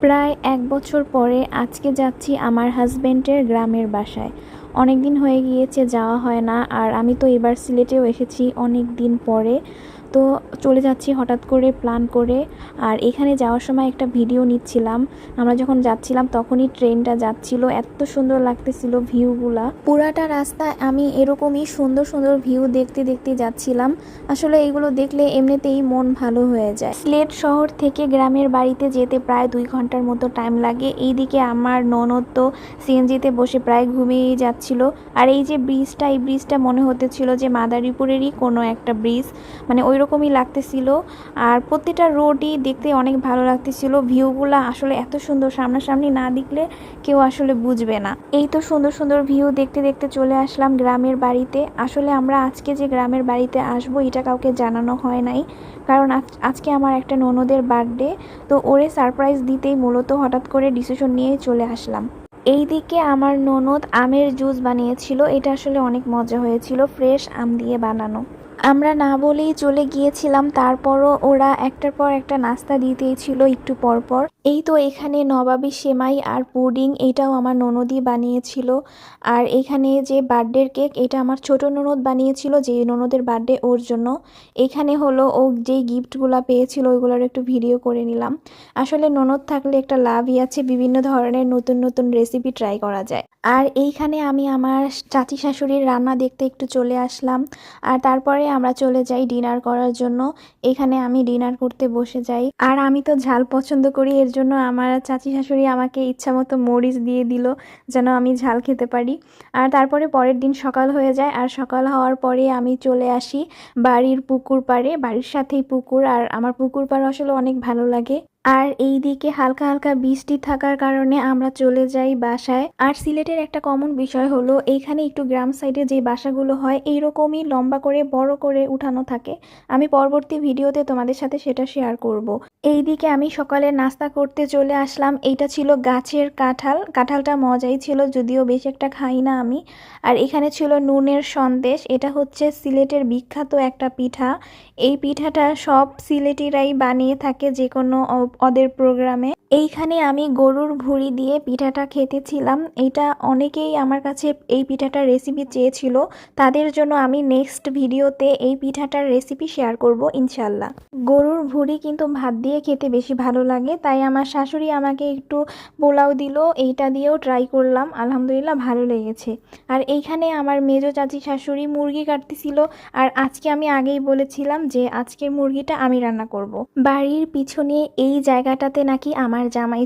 প্রায় ১ বছর পরে আজকে যাচ্ছি আমার হাজবেন্ডের গ্রামের বাসায়। অনেক দিন হয়ে গিয়েছে, যাওয়া হয় না। আর আমি তো এবার সিলেটেও এসেছি অনেক দিন পরে। তো চলে যাচ্ছি হঠাৎ করে প্ল্যান করে। আর এখানে যাওয়ার সময় একটা ভিডিও নিচ্ছিলাম। আমরা যখন যাচ্ছিলাম তখনই ট্রেনটা যাচ্ছিল, এত সুন্দর লাগতেছিল ভিউগুলা। পুরাটা রাস্তায় আমি এরকমই সুন্দর সুন্দর ভিউ দেখতে দেখতে যাচ্ছিলাম। আসলে এইগুলো দেখলে এমনিতেই মন ভালো হয়ে যায়। সিলেট শহর থেকে গ্রামের বাড়িতে যেতে প্রায় 2 ঘন্টার মতো টাইম লাগে। এইদিকে আমার ননদ তো সিএনজিতে বসে প্রায় ঘুমিয়েই যাচ্ছিল। আর এই যে ব্রিজটা, এই ব্রিজটা মনে হতেছিল যে মাদারীপুরেরই কোনো একটা ব্রিজ, মানে ওই রকমই লাগতেছিল। আর প্রতিটা রোডই দেখতে অনেক ভালো লাগতেছিল। ভিউগুলা আসলে এত সুন্দর, সামনাসামনি না দেখলে কেউ আসলে বুঝবে না। এই তো সুন্দর সুন্দর ভিউ দেখতে দেখতে চলে আসলাম গ্রামের বাড়িতে। আসলে আমরা আজকে যে গ্রামের বাড়িতে আসবো এটা কাউকে জানানো হয় নাই, কারণ আজকে আমার একটা ননদের বার্থডে। তো ওরে সারপ্রাইজ দিতেই মূলত হঠাৎ করে ডিসিশন নিয়ে চলে আসলাম। এইদিকে আমার ননদ আমের জুস বানিয়েছিল, এটা আসলে অনেক মজা হয়েছিল, ফ্রেশ আম দিয়ে বানানো। আমরা না বলেই চলে গিয়েছিলাম, তারপরও ওরা একটার পর একটা নাস্তা দিতেই ছিল একটু পর পর। এই তো এখানে নবাবী সেমাই আর পুডিং, এটাও আমার ননদই বানিয়েছিল। আর এখানে যে বার্থডের কেক, এটা আমার ছোট ননদ বানিয়েছিল, যে ননদের বার্থডে ওর জন্য। এখানে হলো ও যেই গিফটগুলো পেয়েছিল ওইগুলোর একটু ভিডিও করে নিলাম। আসলে ননদ থাকলে একটা লাভই আছে, বিভিন্ন ধরনের নতুন নতুন রেসিপি ট্রাই করা যায়। আর এইখানে আমি আমার চাচি শাশুড়ির রান্না দেখতে একটু চলে আসলাম। আর তারপরে আমরা চলে যাই ডিনার করার জন্য। এখানে আমি ডিনার করতে বসে যাই। আর আমি তো ঝাল পছন্দ করি, এর জন্য আমার চাচি শাশুড়ি আমাকে ইচ্ছামতো মরিচ দিয়ে দিল যেন আমি ঝাল খেতে পারি। আর তারপরে পরের দিন সকাল হয়ে যায়। আর সকাল হওয়ার পরে আমি চলে আসি বাড়ির পুকুর পাড়ে। বাড়ির সাথেই পুকুর, আর আমার পুকুর পাড় আসলে অনেক ভালো লাগে। আর এই দিকে হালকা হালকা বৃষ্টি থাকার কারণে আমরা চলে যাই বাসায়। আর সিলেটের একটা কমন বিষয় হলো এইখানে একটু গ্রাম সাইডে যে বাসাগুলো হয় এইরকমই লম্বা করে বড় করে উঠানো থাকে। আমি পরবর্তী ভিডিওতে তোমাদের সাথে সেটা শেয়ার করব। এইদিকে আমি সকালে নাস্তা করতে চলে আসলাম। এইটা ছিল গাছের কাঁঠাল। কাঁঠালটা মজাই ছিল, যদিও বেশ একটা খাই না আমি। আর এখানে ছিল নুনের সন্দেশ, এটা হচ্ছে সিলেটের বিখ্যাত একটা পিঠা। এই পিঠাটা সব সিলেটিরাই বানিয়ে থাকে যে কোনো ওদের প্রোগ্রামে। এইখানে আমি গরুর ভুঁড়ি দিয়ে পিঠাটা খেতেছিলাম। এটা অনেকেই আমার কাছে এই পিঠাটার রেসিপি চেয়েছিল, তাদের জন্য আমি নেক্সট ভিডিওতে এই পিঠাটার রেসিপি শেয়ার করব ইনশাল্লাহ। গরুর ভুঁড়ি কিন্তু ভাত দিয়ে খেতে বেশি ভালো লাগে, তাই আমার শাশুড়ি আমাকে একটু পোলাও দিল, এইটা দিয়েও ট্রাই করলাম, আলহামদুলিল্লাহ ভালো লেগেছে। আর এইখানে আমার মেজো চাচি শাশুড়ি মুরগি কাটতেছিল। আর আজকে আমি আগেই বলেছিলাম যে আজকের মুরগিটা আমি রান্না করব। বাড়ির পিছনে এই জায়গাটাতে নাকি আমার জামাই